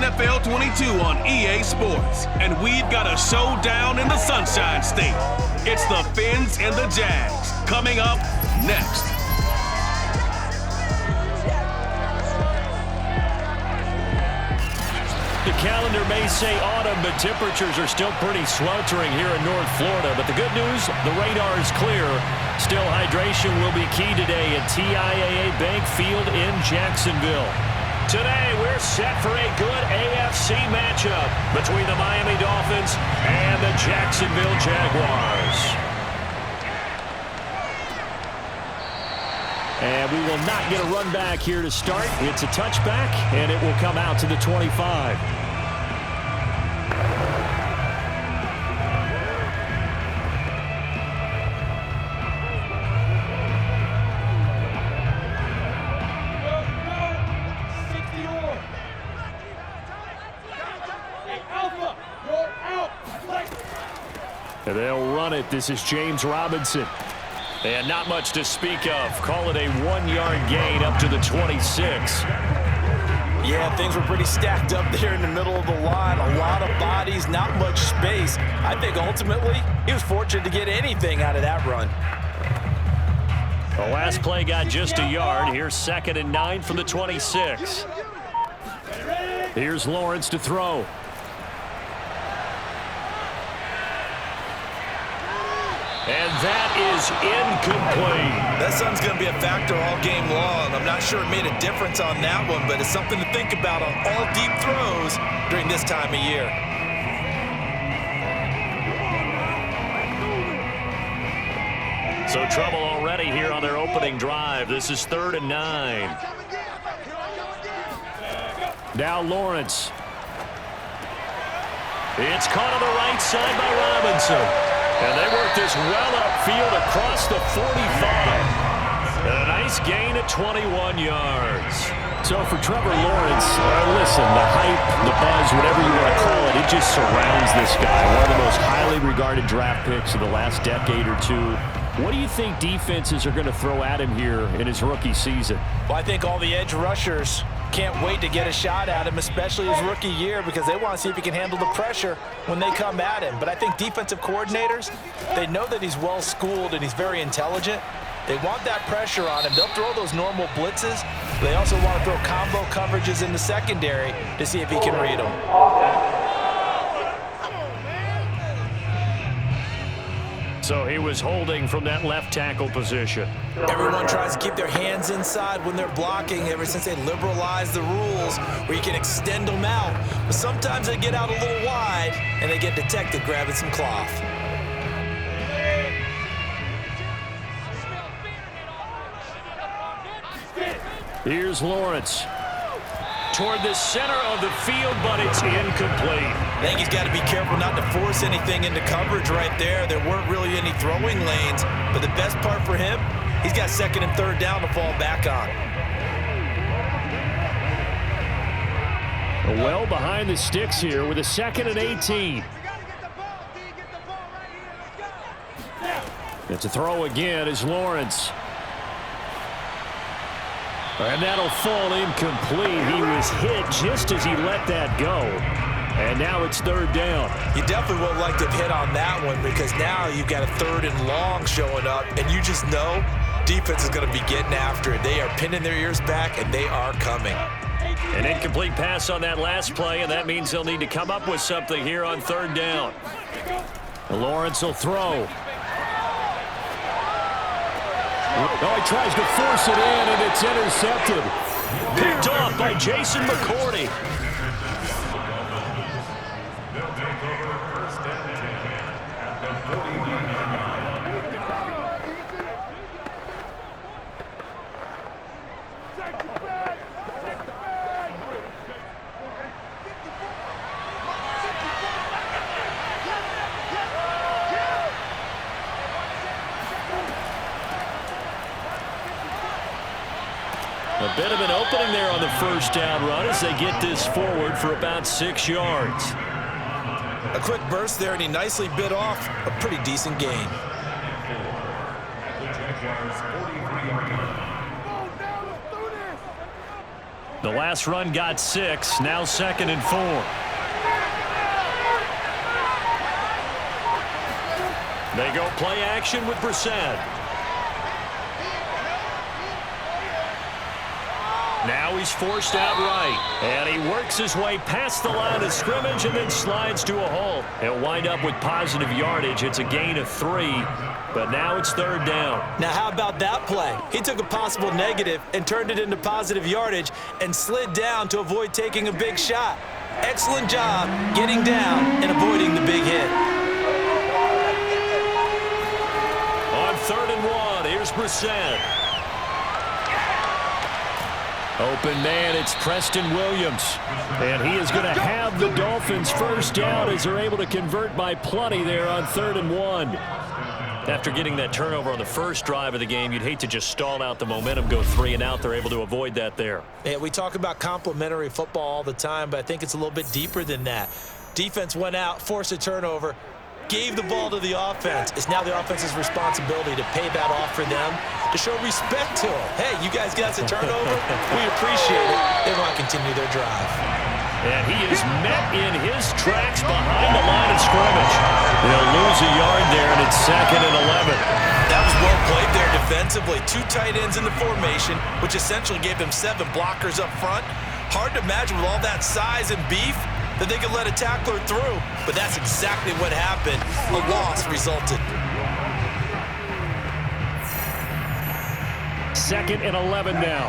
NFL 22 on EA Sports, and we've got a showdown in the Sunshine State. It's the Fins and the Jags, coming up next. The calendar may say autumn, but temperatures are still pretty sweltering here in North Florida. But the good news, the radar is clear. Still, hydration will be key today at TIAA Bank Field in Jacksonville. Today, we're set for a good AFC matchup between the Miami Dolphins and the Jacksonville Jaguars. And we will not get a run back here to start. It's a touchback, and it will come out to the 25. And they'll run it. This is James Robinson. And not much to speak of. Call it a 1-yard gain up to the 26. Yeah, things were pretty stacked up there in the middle of the line. A lot of bodies, not much space. I think ultimately he was fortunate to get anything out of that run. The last play got just a yard. Here's 2nd and 9 from the 26. Here's Lawrence to throw. And that is incomplete. That sun's going to be a factor all game long. I'm not sure it made a difference on that one, but it's something to think about on all deep throws during this time of year. So trouble already here on their opening drive. This is 3rd and 9. Now Lawrence. It's caught on the right side by Robinson. And they work this well upfield across the 45. A nice gain at 21 yards. So for Trevor Lawrence, listen, the hype, the buzz, whatever you want to call it, it just surrounds this guy. One of the most highly regarded draft picks of the last decade or two. What do you think defenses are going to throw at him here in his rookie season? Well, I think all the edge rushers can't wait to get a shot at him, especially his rookie year, because they want to see if he can handle the pressure when they come at him. But I think defensive coordinators, they know that he's well-schooled and he's very intelligent. They want that pressure on him. They'll throw those normal blitzes. They also want to throw combo coverages in the secondary to see if he can read them. So he was holding from that left tackle position. Everyone tries to keep their hands inside when they're blocking ever since they liberalized the rules where you can extend them out. But sometimes they get out a little wide and they get detected grabbing some cloth. Here's Lawrence. Toward the center of the field, but it's incomplete. I think he's got to be careful not to force anything into coverage right there. There weren't really any throwing lanes, but the best part for him, he's got 2nd and 3rd down to fall back on. Well behind the sticks here with a 2nd and 18. It's a throw again as Lawrence. And that'll fall incomplete. He was hit just as he let that go. And now it's 3rd down. You definitely would like to have hit on that one because now you've got a 3rd and long showing up, and you just know defense is going to be getting after it. They are pinning their ears back, and they are coming. An incomplete pass on that last play, and that means they'll need to come up with something here on 3rd down. Lawrence will throw. Oh, he tries to force it in, and it's intercepted. Picked off by Jason McCourty. A bit of an opening there on the 1st down run as they get this forward for about 6 yards. A quick burst there, and he nicely bit off a pretty decent gain. The last run got 6. Now 2nd and 4. They go play action with Brissett. Now he's forced out right. And he works his way past the line of scrimmage and then slides to a halt. He'll wind up with positive yardage. It's a gain of 3, but now it's 3rd down. Now how about that play? He took a possible negative and turned it into positive yardage and slid down to avoid taking a big shot. Excellent job getting down and avoiding the big hit. On 3rd and 1, here's Brissett. Open man, it's Preston Williams. And he is going to have the Dolphins first down as they're able to convert by plenty there on 3rd and 1. After getting that turnover on the first drive of the game, you'd hate to just stall out the momentum, go 3 and out. They're able to avoid that there. Yeah, we talk about complementary football all the time, but I think it's a little bit deeper than that. Defense went out, forced a turnover, gave the ball to the offense. It's now the offense's responsibility to pay that off for them, to show respect to them. Hey, you guys got us a turnover? We appreciate it. They want to continue their drive. And he is met in his tracks behind the line of scrimmage. They'll lose a yard there, and it's 2nd and 11. That was well played there defensively. 2 tight ends in the formation, which essentially gave them 7 blockers up front. Hard to imagine with all that size and beef that they could let a tackler through, but that's exactly what happened. A loss resulted. 2nd and 11 now.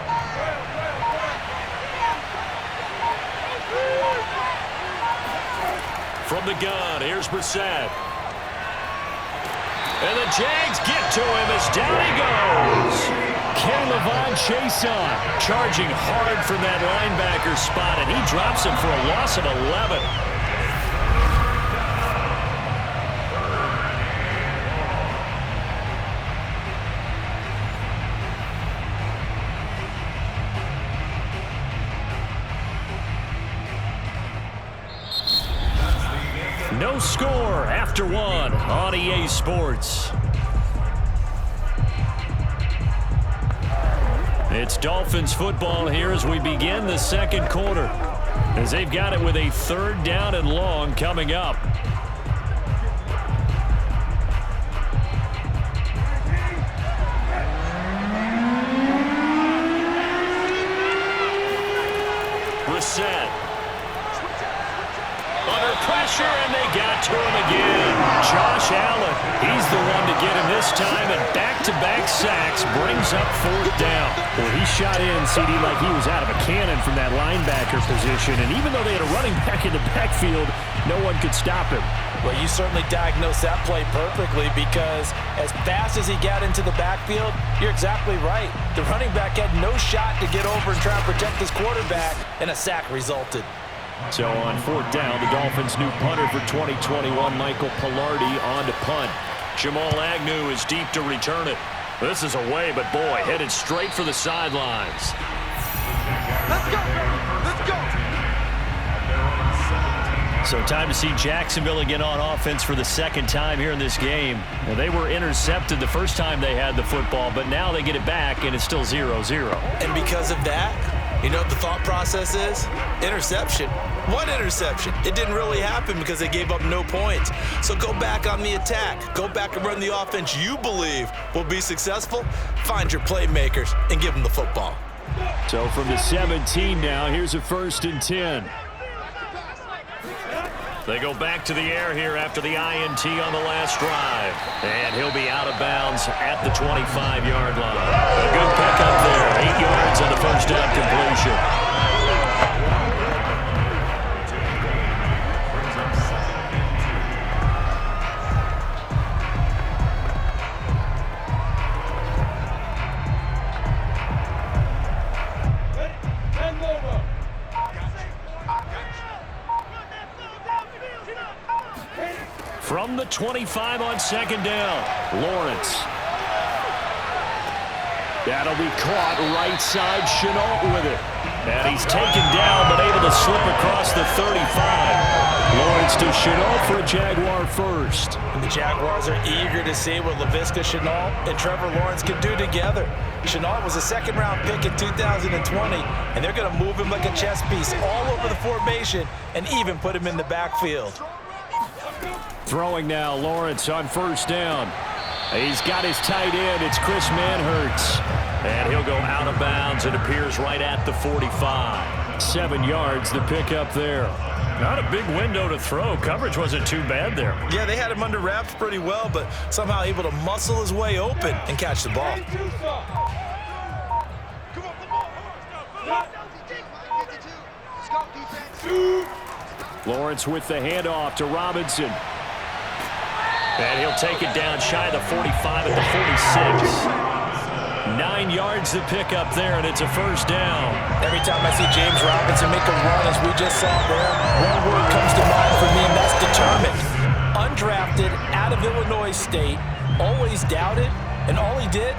From the gun, here's Brissett. And the Jags get to him as down he goes. Levon Chason charging hard from that linebacker spot, and he drops him for a loss of 11. No score after 1 on EA Sports. It's Dolphins football here as we begin the 2nd quarter, as they've got it with a 3rd down and long coming up. Brissett. Under pressure, and they got to him again. Josh Allen, he's the one to get him this time, and back-to-back sacks brings up 4th down. Well, he shot in, CD, like he was out of a cannon from that linebacker position, and even though they had a running back in the backfield, no one could stop him. Well, you certainly diagnosed that play perfectly, because as fast as he got into the backfield, you're exactly right. The running back had no shot to get over and try to protect his quarterback, and a sack resulted. So on 4th down, the Dolphins' new punter for 2021, Michael Pilardi, on to punt. Jamal Agnew is deep to return it. This is away, but boy, headed straight for the sidelines. Let's go, baby. Let's go. So time to see Jacksonville again on offense for the 2nd time here in this game. Well, they were intercepted the first time they had the football, but now they get it back, and it's still 0-0. And because of that, you know what the thought process is? Interception. What interception? It didn't really happen because they gave up no points. So go back on the attack. Go back and run the offense you believe will be successful. Find your playmakers and give them the football. So from the 17 now, here's a 1st and 10. They go back to the air here after the INT on the last drive. And he'll be out of bounds at the 25-yard line. A good pickup there. 8 yards on the first down completion. From the 25 on 2nd down, Lawrence. That'll be caught right side. Chenault with it. And he's taken down, but able to slip across the 35. Lawrence to Chenault for a Jaguar first. And the Jaguars are eager to see what Laviska Shenault and Trevor Lawrence can do together. Shenault was a second-round pick in 2020, and they're going to move him like a chess piece all over the formation and even put him in the backfield. Throwing now, Lawrence on first down. He's got his tight end. It's Chris Manhertz. And he'll go out of bounds. It appears right at the 45. 7 yards, the pickup there. Not a big window to throw. Coverage wasn't too bad there. Yeah, they had him under wraps pretty well, but somehow able to muscle his way open and catch the ball. Lawrence with the handoff to Robinson. And he'll take it down shy of the 45 at the 46. 9 yards to pick up there, and it's a first down. Every time I see James Robinson make a run, as we just saw there, one word comes to mind for me, and that's determined. Undrafted, out of Illinois State, always doubted, and all he did,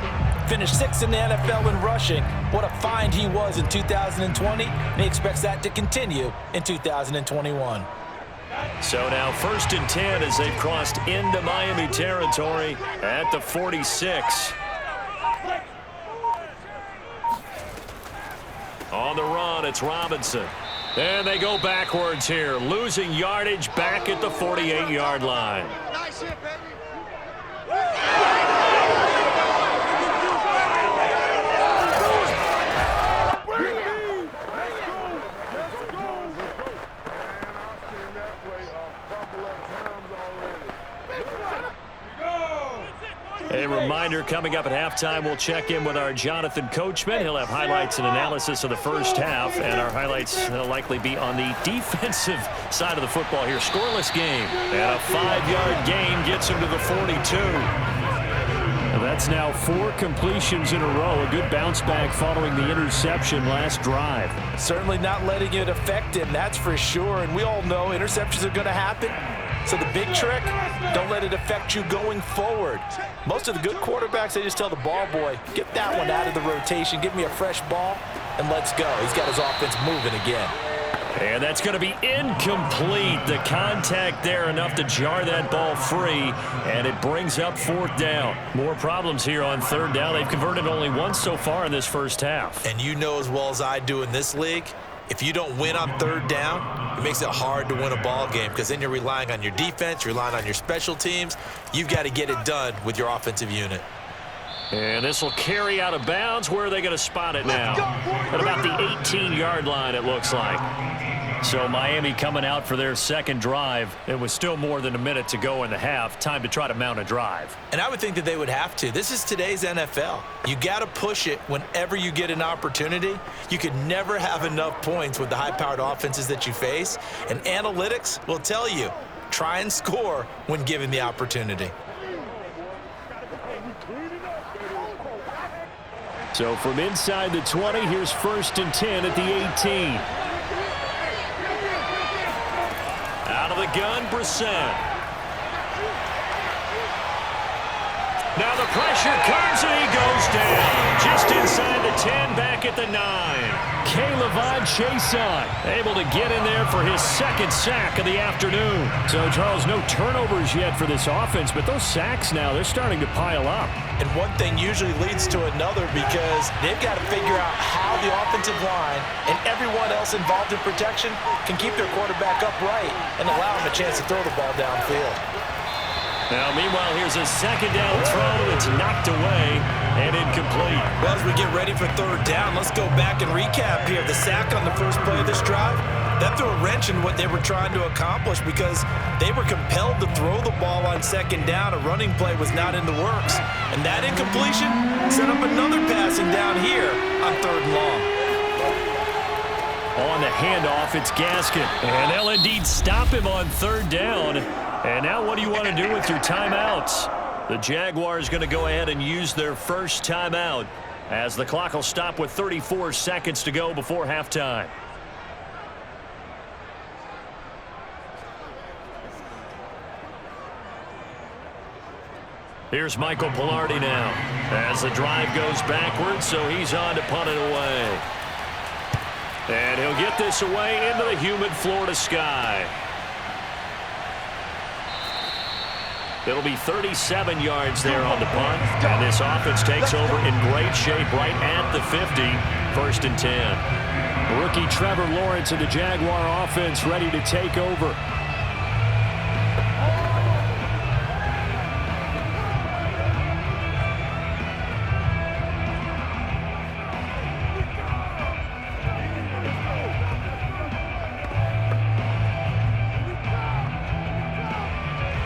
finished 6th in the NFL in rushing. What a find he was in 2020, and he expects that to continue in 2021. So now 1st and 10 as they've crossed into Miami territory at the 46. On the run, it's Robinson. And they go backwards here, losing yardage back at the 48-yard line. Nice hit, baby. A reminder, coming up at halftime, we'll check in with our Jonathan Coachman. He'll have highlights and analysis of the first half, and our highlights will likely be on the defensive side of the football here. Scoreless game, and a 5-yard gain gets him to the 42. And that's now 4 completions in a row. A good bounce back following the interception last drive. Certainly not letting it affect him, that's for sure. And we all know interceptions are going to happen. So the big trick, don't let it affect you going forward. Most of the good quarterbacks, they just tell the ball boy, get that one out of the rotation, give me a fresh ball, and let's go. He's got his offense moving again. And that's going to be incomplete. The contact there enough to jar that ball free, and it brings up 4th down. More problems here on 3rd down. They've converted only once so far in this first half. And you know as well as I do in this league, if you don't win on 3rd down, it makes it hard to win a ball game because then you're relying on your defense, you're relying on your special teams. You've got to get it done with your offensive unit. And this will carry out of bounds. Where are they going to spot it now? At about the 18-yard line, it looks like. So Miami coming out for their second drive. It was still more than a minute to go in the half. Time to try to mount a drive. And I would think that they would have to. This is today's NFL. You got to push it whenever you get an opportunity. You could never have enough points with the high-powered offenses that you face. And analytics will tell you, try and score when given the opportunity. So from inside the 20, here's 1st and 10 at the 18. Out of the gun, Brissett. Now the pressure comes and he goes down. Just inside the 10, back at the 9. K'Lavon Chaisson able to get in there for his 2nd sack of the afternoon. So, Charles, no turnovers yet for this offense, but those sacks now, they're starting to pile up. And one thing usually leads to another because they've got to figure out how the offensive line and everyone else involved in protection can keep their quarterback upright and allow him a chance to throw the ball downfield. Now, meanwhile, here's a 2nd down throw that's knocked away and incomplete. Well, as we get ready for 3rd down, let's go back and recap here. The sack on the first play of this drive, that threw a wrench in what they were trying to accomplish because they were compelled to throw the ball on 2nd down. A running play was not in the works. And that incompletion set up another passing down here on 3rd and long. On the handoff, it's Gaskin. And they'll indeed stop him on 3rd down. And now what do you want to do with your timeouts? The Jaguars going to go ahead and use their first timeout as the clock will stop with 34 seconds to go before halftime. Here's Michael Pilardi now as the drive goes backwards, so he's on to punt it away. And he'll get this away into the humid Florida sky. It'll be 37 yards there on the punt. And this offense takes over in great shape right at the 50. 1st and 10. Rookie Trevor Lawrence and the Jaguar offense ready to take over.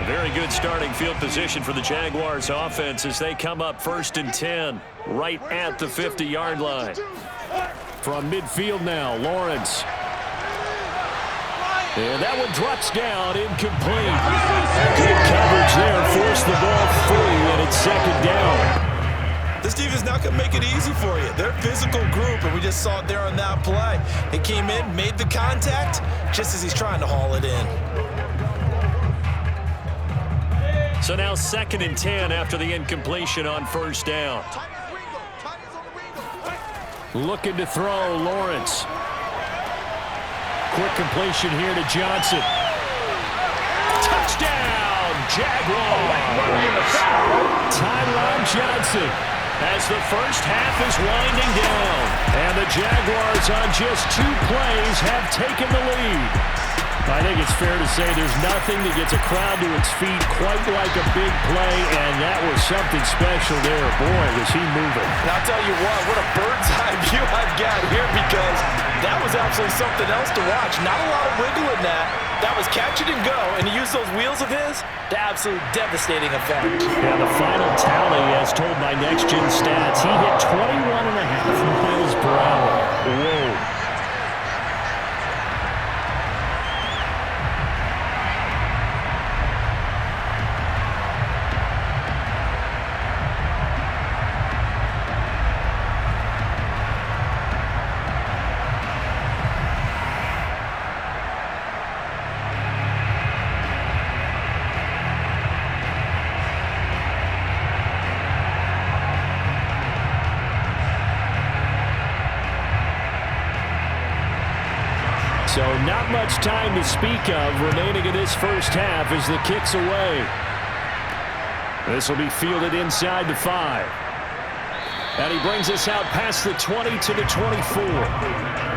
Very good starting field position for the Jaguars offense as they come up 1st and 10 right at the 50-yard line. From midfield now, Lawrence. And that one drops down, incomplete. Good coverage there, forced the ball free, and it's 2nd down. This defense not going to make it easy for you. They're a physical group, and we just saw it there on that play. He came in, made the contact, just as he's trying to haul it in. So now 2nd and 10 after the incompletion on 1st down. Looking to throw, Lawrence. Quick completion here to Johnson. Touchdown, Jaguars! Tyron Johnson as the first half is winding down. And the Jaguars on just 2 plays have taken the lead. I think it's fair to say there's nothing that gets a crowd to its feet quite like a big play, and that was something special there. Boy, was he moving. And I'll tell you what a bird's eye view I've got here, because that was absolutely something else to watch. Not a lot of wiggle in that. That was catch it and go, and he used those wheels of his to absolute devastating effect. Yeah, the final tally, as told by Next Gen Stats, he hit 21.5 miles per hour. Whoa. So not much time to speak of remaining in this first half as the kick's away. This will be fielded inside the 5. And he brings us out past the 20 to the 24.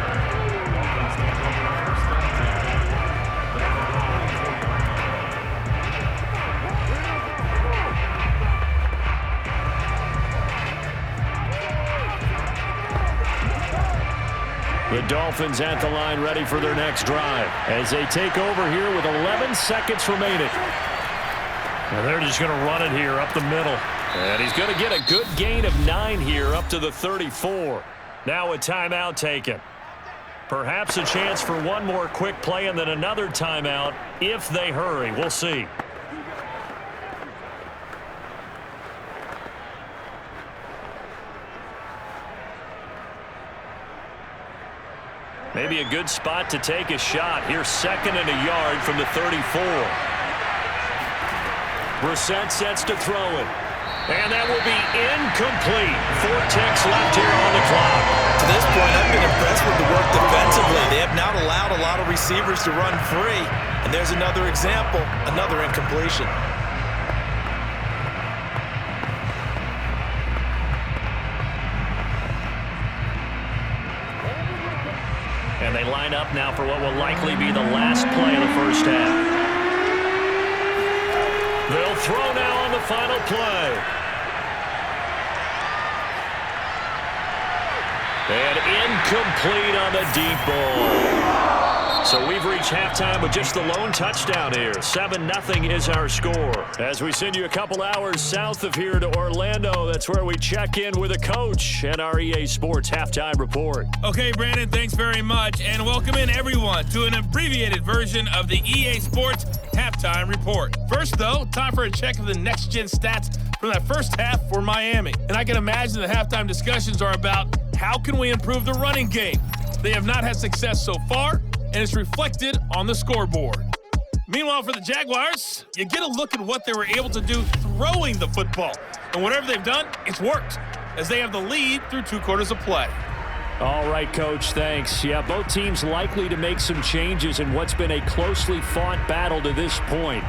The Dolphins at the line ready for their next drive as they take over here with 11 seconds remaining. And they're just going to run it here up the middle. And he's going to get a good gain of 9 here up to the 34. Now a timeout taken. Perhaps a chance for one more quick play and then another timeout if they hurry. We'll see. Maybe a good spot to take a shot. Here's 2nd and a yard from the 34. Brissett sets to throw it. And that will be incomplete. 4 ticks left here on the clock. To this point, I've been impressed with the work defensively. They have not allowed a lot of receivers to run free. And there's another example, another incompletion. And they line up now for what will likely be the last play of the first half. They'll throw now on the final play. And incomplete on the deep ball. So we've reached halftime with just the lone touchdown here. 7-0 is our score. As we send you a couple hours south of here to Orlando, that's where we check in with a coach and our EA Sports Halftime Report. Okay, Brandon, thanks very much. And welcome in, everyone, to an abbreviated version of the EA Sports Halftime Report. First, though, time for a check of the next-gen stats from that first half for Miami. And I can imagine the halftime discussions are about how can we improve the running game. They have not had success so far, and it's reflected on the scoreboard. Meanwhile, for the Jaguars, you get a look at what they were able to do throwing the football. And whatever they've done, it's worked, as they have the lead through 2 quarters of play. All right, Coach, thanks. Yeah, both teams likely to make some changes in what's been a closely fought battle to this point.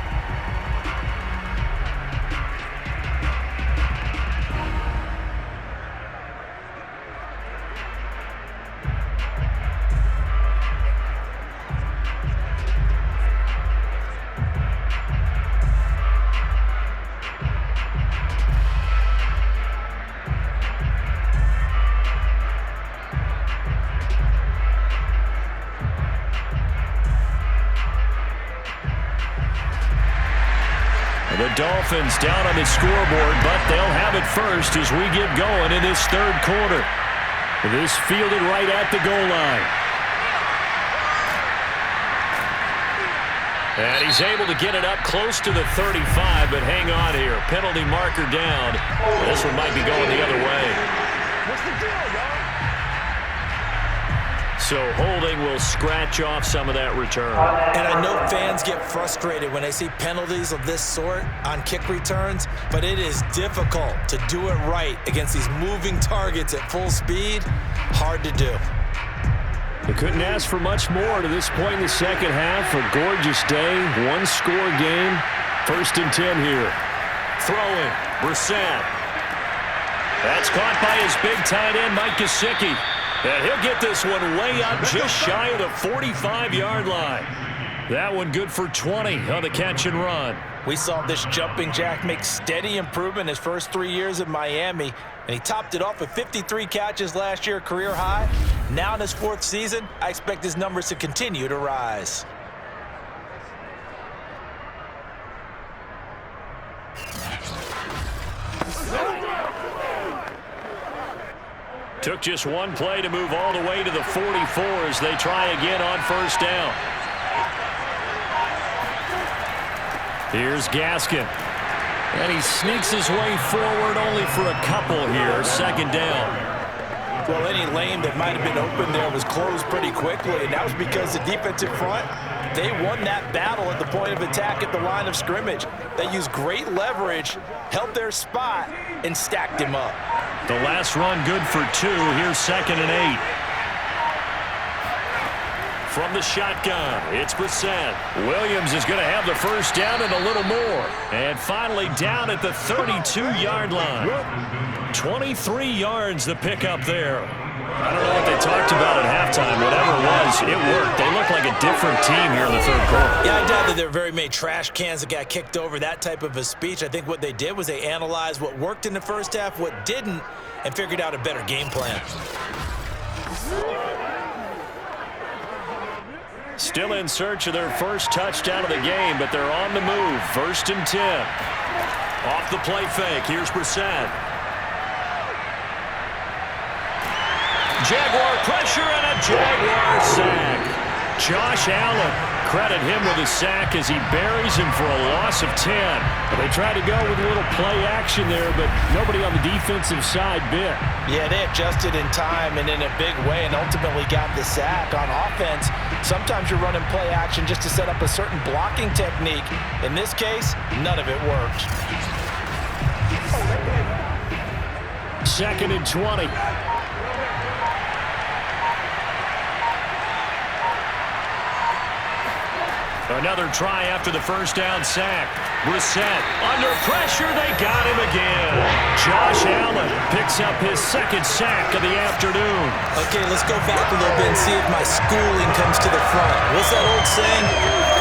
The Dolphins down on the scoreboard, but they'll have it first as we get going in this 3rd quarter. This fielded right at the goal line. And he's able to get it up close to the 35, but hang on here. Penalty marker down. This one might be going the other way. What's the deal, y'all? So holding will scratch off some of that return. And I know fans get frustrated when they see penalties of this sort on kick returns, but it is difficult to do it right against these moving targets at full speed. Hard to do. They couldn't ask for much more to this point in the second half. A gorgeous day, 1-score game. 1st and 10 here. Throwing, Brissett. That's caught by his big tight end, Mike Gesicki. And he'll get this one way up just shy of the 45-yard line. That one good for 20 on the catch and run. We saw this jumping jack make steady improvement his first 3 years in Miami, and he topped it off with 53 catches last year, career high. Now in his 4th season, I expect his numbers to continue to rise. Took just one play to move all the way to the 44 as they try again on 1st down. Here's Gaskin. And he sneaks his way forward only for a couple here. 2nd down. Well, any lane that might have been open there was closed pretty quickly, and that was because the defensive front, they won that battle at the point of attack at the line of scrimmage. They used great leverage, held their spot, and stacked him up. The last run good for 2. Here's 2nd and 8. From the shotgun, it's Brissett. Williams is going to have the 1st down and a little more. And finally down at the 32-yard line. 23 yards the pickup there. I don't know what they talked about at halftime. Whatever it was, it worked. They look like a different team here in the 3rd quarter. Yeah, I doubt that there were very many trash cans that got kicked over, that type of a speech. I think what they did was they analyzed what worked in the first half, what didn't, and figured out a better game plan. Still in search of their first touchdown of the game, but they're on the move. 1st and 10. Off the play fake. Here's Brissett. Jaguar pressure and a Jaguar sack. Josh Allen, credit him with a sack as he buries him for a loss of 10. They tried to go with a little play action there, but nobody on the defensive side bit. Yeah, they adjusted in time and in a big way and ultimately got the sack. On offense, sometimes you're running play action just to set up a certain blocking technique. In this case, none of it worked. 2nd and 20. Another try after the 1st down sack. Brissett under pressure. They got him again. Josh Allen picks up his 2nd sack of the afternoon. Okay, let's go back a little bit and see if my schooling comes to the front. What's that old saying?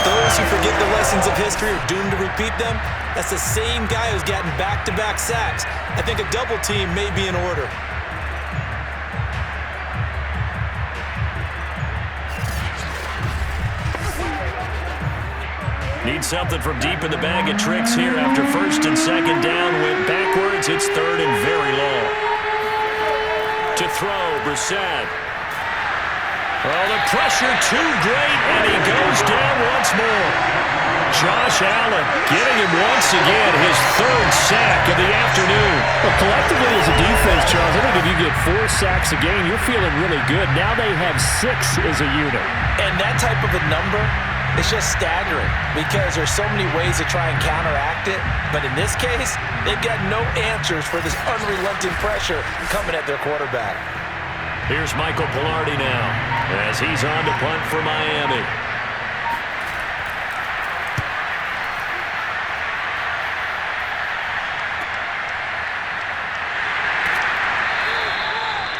Those who forget the lessons of history are doomed to repeat them. That's the same guy who's gotten back-to-back sacks. I think a double team may be in order. Need something from deep in the bag of tricks here after 1st and 2nd down. Went backwards. It's 3rd and very long. To throw, Brissett. Well, the pressure too great, and he goes down once more. Josh Allen getting him once again, his 3rd sack of the afternoon. Well, collectively as a defense, Charles, I think if you get 4 sacks a game, you're feeling really good. Now they have 6 as a unit. And that type of a number It's just staggering because there's so many ways to try and counteract it. But in this case, they've got no answers for this unrelenting pressure coming at their quarterback. Here's Michael Pilardi now as he's on to punt for Miami.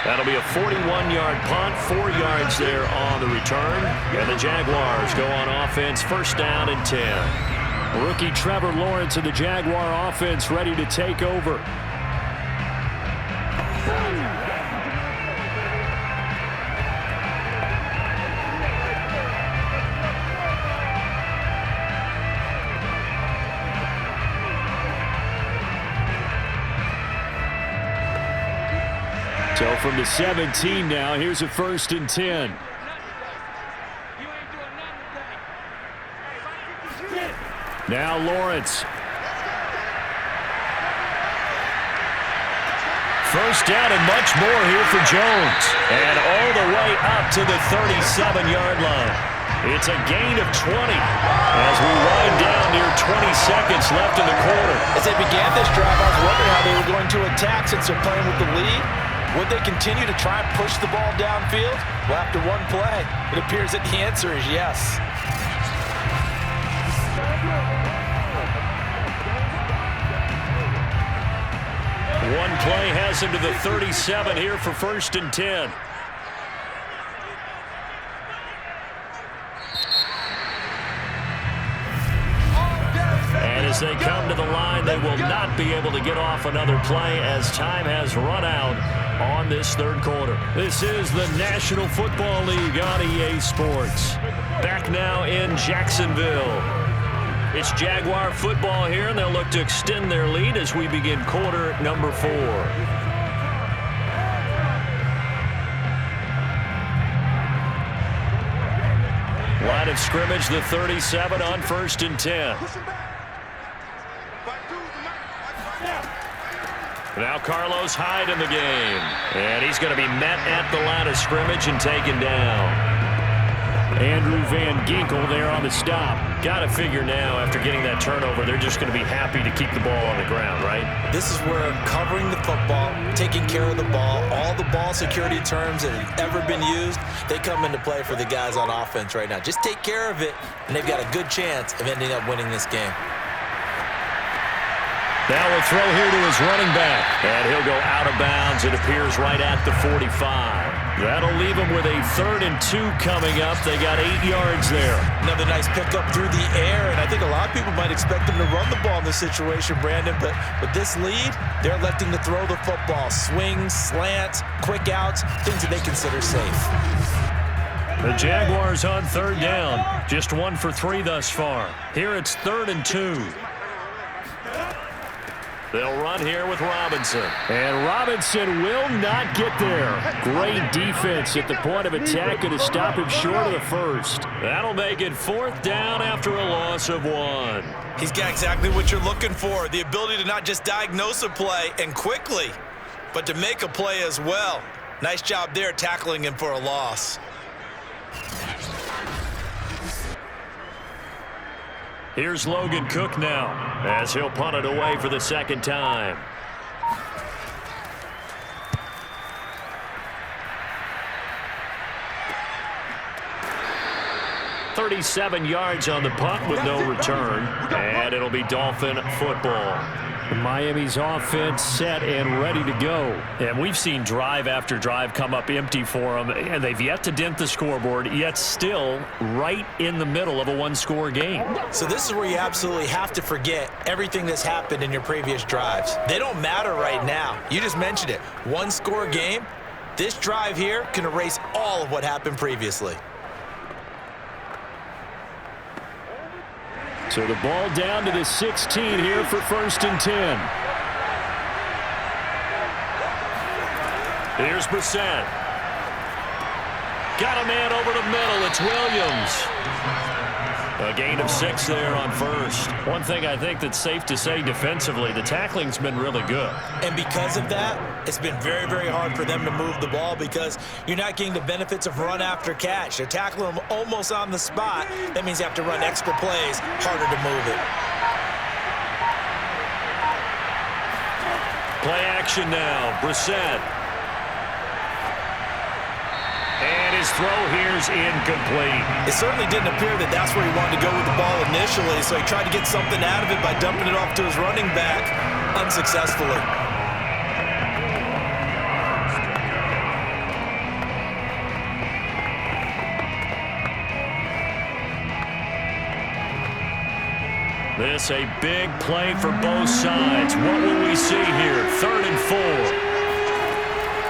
That'll be a 41-yard punt, 4 yards there on the return. And the Jaguars go on offense, first down and 10. Rookie Trevor Lawrence of the Jaguar offense ready to take over. So from the 17 now, here's a first and 10. Now Lawrence. First down and much more here for Jones. And all the way up to the 37-yard line. It's a gain of 20 as we wind down near 20 seconds left in the quarter. As they began this drive, I was wondering how they were going to attack since they're playing with the lead. Would they continue to try and push the ball downfield? Well, after one play, it appears that the answer is yes. One play has him to the 37 here for first and 10. And as they come to the line, they will not be able to get off another play as time has run out on this third quarter. This is the National Football League on EA Sports. Back now in Jacksonville. It's Jaguar football here, and they'll look to extend their lead as we begin quarter number 4. Line of scrimmage, the 37 on first and 10. Now Carlos Hyde in the game. And he's going to be met at the line of scrimmage and taken down. Andrew Van Ginkel there on the stop. Got to figure now, after getting that turnover, they're just going to be happy to keep the ball on the ground, right? This is where covering the football, taking care of the ball, all the ball security terms that have ever been used, they come into play for the guys on offense right now. Just take care of it, and they've got a good chance of ending up winning this game. Now we'll throw here to his running back. And he'll go out of bounds, it appears, right at the 45. That'll leave him with a 3rd and 2 coming up. They got 8 yards there. Another nice pickup through the air, and I think a lot of people might expect them to run the ball in this situation, Brandon, but with this lead, they're electing to throw the football. Swings, slants, quick outs, things that they consider safe. The Jaguars on 3rd down. Just 1 for 3 thus far. Here it's 3rd and 2. They'll run here with Robinson. And Robinson will not get there. Great defense at the point of attack and to stop him short of the first. That'll make it 4th down after a loss of 1. He's got exactly what you're looking for, the ability to not just diagnose a play and quickly, but to make a play as well. Nice job there tackling him for a loss. Here's Logan Cook now as he'll punt it away for the 2nd time. $37 yards on the punt with no return, and it'll be Dolphin football. Miami's offense set and ready to go. And we've seen drive after drive come up empty for them, and they've yet to dent the scoreboard, yet still right in the middle of a 1-score game. So this is where you absolutely have to forget everything that's happened in your previous drives. They don't matter right now. You just mentioned it. 1-score game. This drive here can erase all of what happened previously. So the ball down to the 16 here for 1st and 10. Here's Brissett. Got a man over the middle. It's Williams. A gain of 6 there on first. One thing I think that's safe to say defensively, the tackling's been really good. And because of that, it's been very, very hard for them to move the ball because you're not getting the benefits of run after catch. They're tackling them almost on the spot. That means you have to run extra plays, harder to move it. Play action now. Brissett. And his throw here's incomplete. It certainly didn't appear that that's where he wanted to go with the ball initially, so he tried to get something out of it by dumping it off to his running back unsuccessfully. This a big play for both sides. What will we see here? 3rd and 4.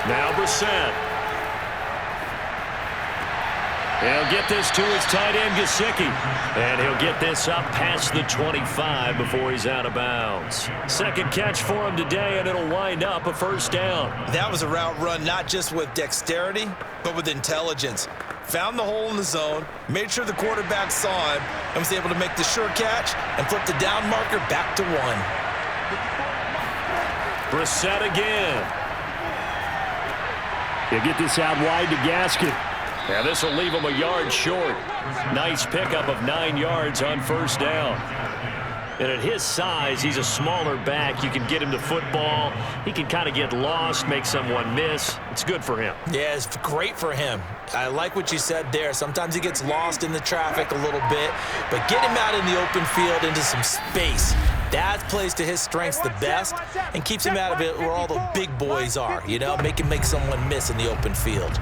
Now Brissett. He'll get this to his tight end, Gesicki. And he'll get this up past the 25 before he's out of bounds. Second catch for him today, and it'll wind up a first down. That was a route run not just with dexterity, but with intelligence. Found the hole in the zone, made sure the quarterback saw him, and was able to make the sure catch and flip the down marker back to 1. Brissett again. He'll get this out wide to Gaskin. Yeah, this will leave him a yard short. Nice pickup of 9 yards on first down. And at his size, he's a smaller back. You can get him to football. He can kind of get lost, make someone miss. It's good for him. Yeah, it's great for him. I like what you said there. Sometimes he gets lost in the traffic a little bit, but get him out in the open field into some space. That plays to his strengths the best and keeps him out of it where all the big boys are, you know, make him make someone miss in the open field.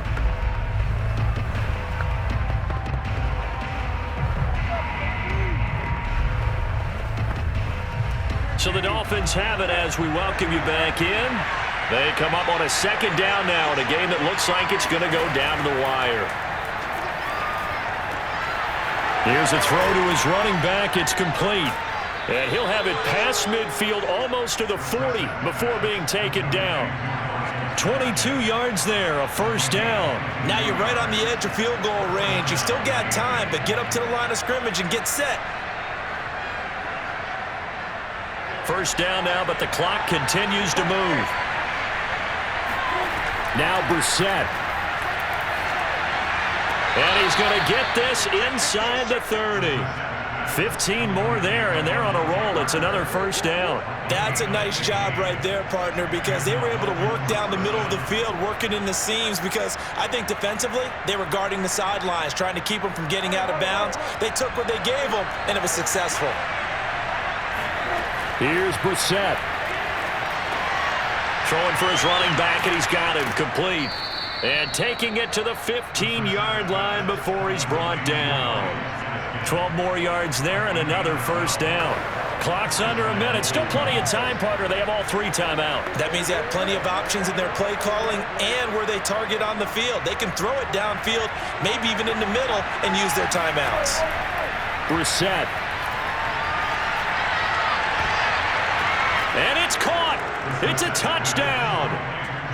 So the Dolphins have it as we welcome you back in. They come up on a 2nd down now in a game that looks like it's going to go down to the wire. Here's a throw to his running back. It's complete. And he'll have it past midfield almost to the 40 before being taken down. 22 yards there, a first down. Now you're right on the edge of field goal range. You've still got time, but get up to the line of scrimmage and get set. First down now, but the clock continues to move. Now Brissett. And he's going to get this inside the 30. 15 more there, and they're on a roll. It's another first down. That's a nice job right there, partner, because they were able to work down the middle of the field, working in the seams, because I think defensively they were guarding the sidelines, trying to keep them from getting out of bounds. They took what they gave them, and it was successful. Here's Brissett. Throwing for his running back, and he's got him complete. And taking it to the 15-yard line before he's brought down. 12 more yards there and another first down. Clock's under a minute. Still plenty of time, partner. They have all 3 timeouts. That means they have plenty of options in their play calling and where they target on the field. They can throw it downfield, maybe even in the middle, and use their timeouts. Brissett. And it's caught. It's a touchdown.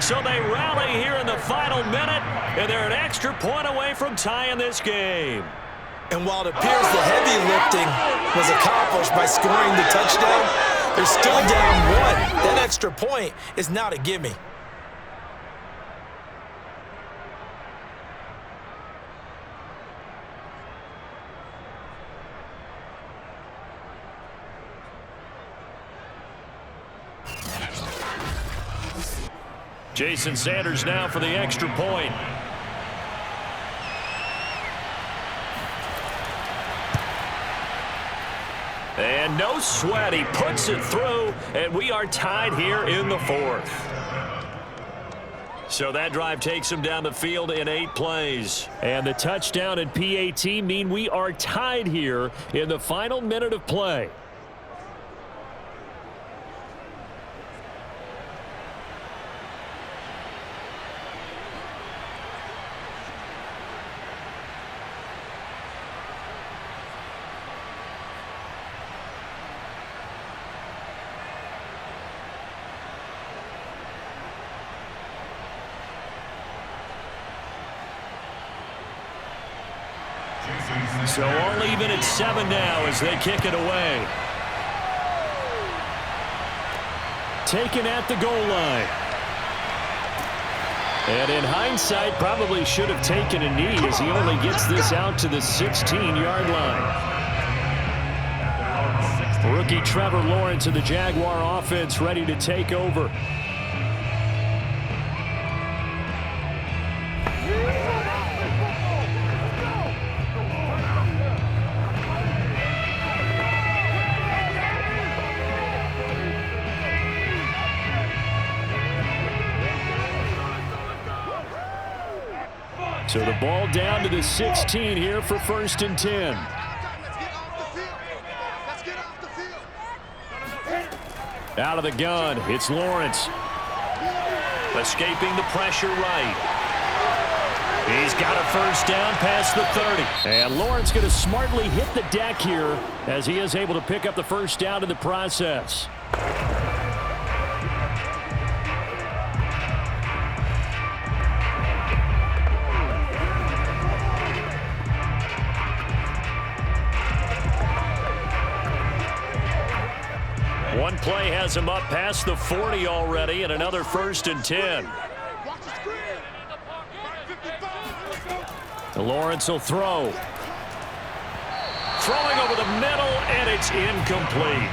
So they rally here in the final minute, and they're an extra point away from tying this game. And while it appears the heavy lifting was accomplished by scoring the touchdown, they're still down 1. That extra point is not a gimme. Jason Sanders now for the extra point. And no sweat, he puts it through, and we are tied here in the 4th. So that drive takes him down the field in 8 plays. And the touchdown and PAT mean we are tied here in the final minute of play. So all even at 7 now as they kick it away. Taken at the goal line. And in hindsight, probably should have taken a knee as he only gets this out to the 16-yard line. Rookie Trevor Lawrence of the Jaguar offense ready to take over. So the ball down to the 16 here for 1st and 10. Out of the gun, it's Lawrence. Escaping the pressure right. He's got a 1st down past the 30. And Lawrence going to smartly hit the deck here as he is able to pick up the 1st down in the process. One play has him up past the 40 already, and another 1st and 10. Lawrence will throw. Throwing over the middle, and it's incomplete.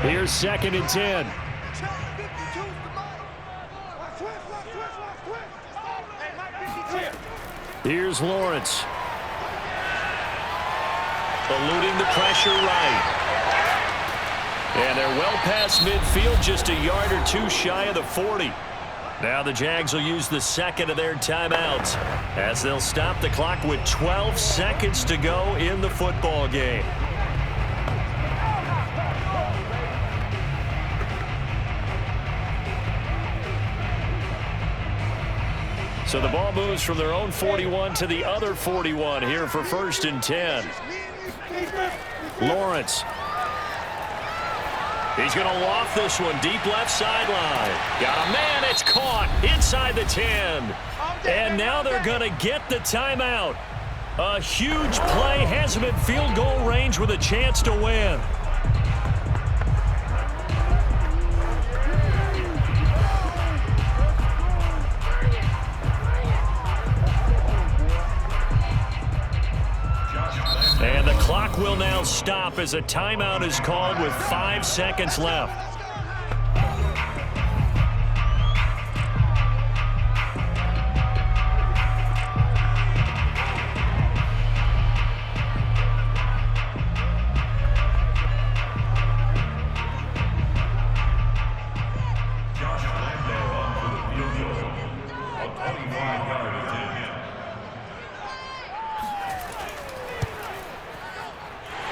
Here's 2nd and 10. Here's Lawrence. Eluding the pressure right. And they're well past midfield, just a yard or two shy of the 40. Now the Jags will use the 2nd of their timeouts as they'll stop the clock with 12 seconds to go in the football game. So the ball moves from their own 41 to the other 41 here for 1st and 10. Lawrence. He's going to loft this one deep left sideline. Got a man, it's caught inside the 10. And now they're going to get the timeout. A huge play has him in field goal range with a chance to win. And the clock will now stop as a timeout is called with 5 seconds left.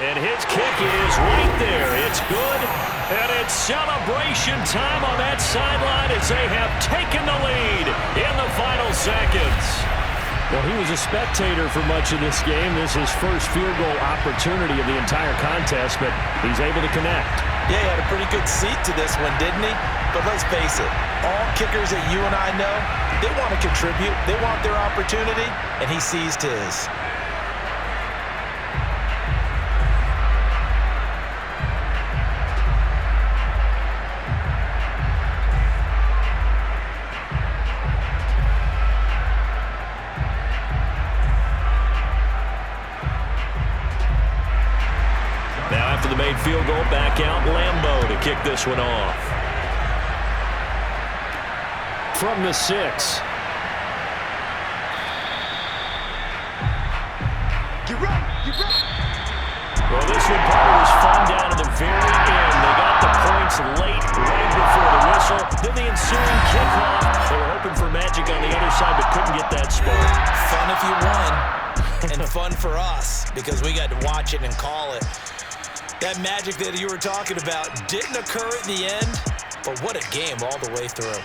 And his kick is right there. It's good. And it's celebration time on that sideline as they have taken the lead in the final seconds. Well, he was a spectator for much of this game. This is his first field goal opportunity of the entire contest, but he's able to connect. Yeah, he had a pretty good seat to this one, didn't he? But let's face it, all kickers that you and I know, they want to contribute. They want their opportunity, and he seized his. The made field goal, back out Lambeau to kick this one off. From the 6. Well, this one probably was fun down to the very end. They got the points late, right before the whistle. Then the ensuing kickoff. They were hoping for magic on the other side, but couldn't get that spark. Fun if you won, and fun for us because we got to watch it and call it. That magic that you were talking about didn't occur at the end, but what a game all the way through.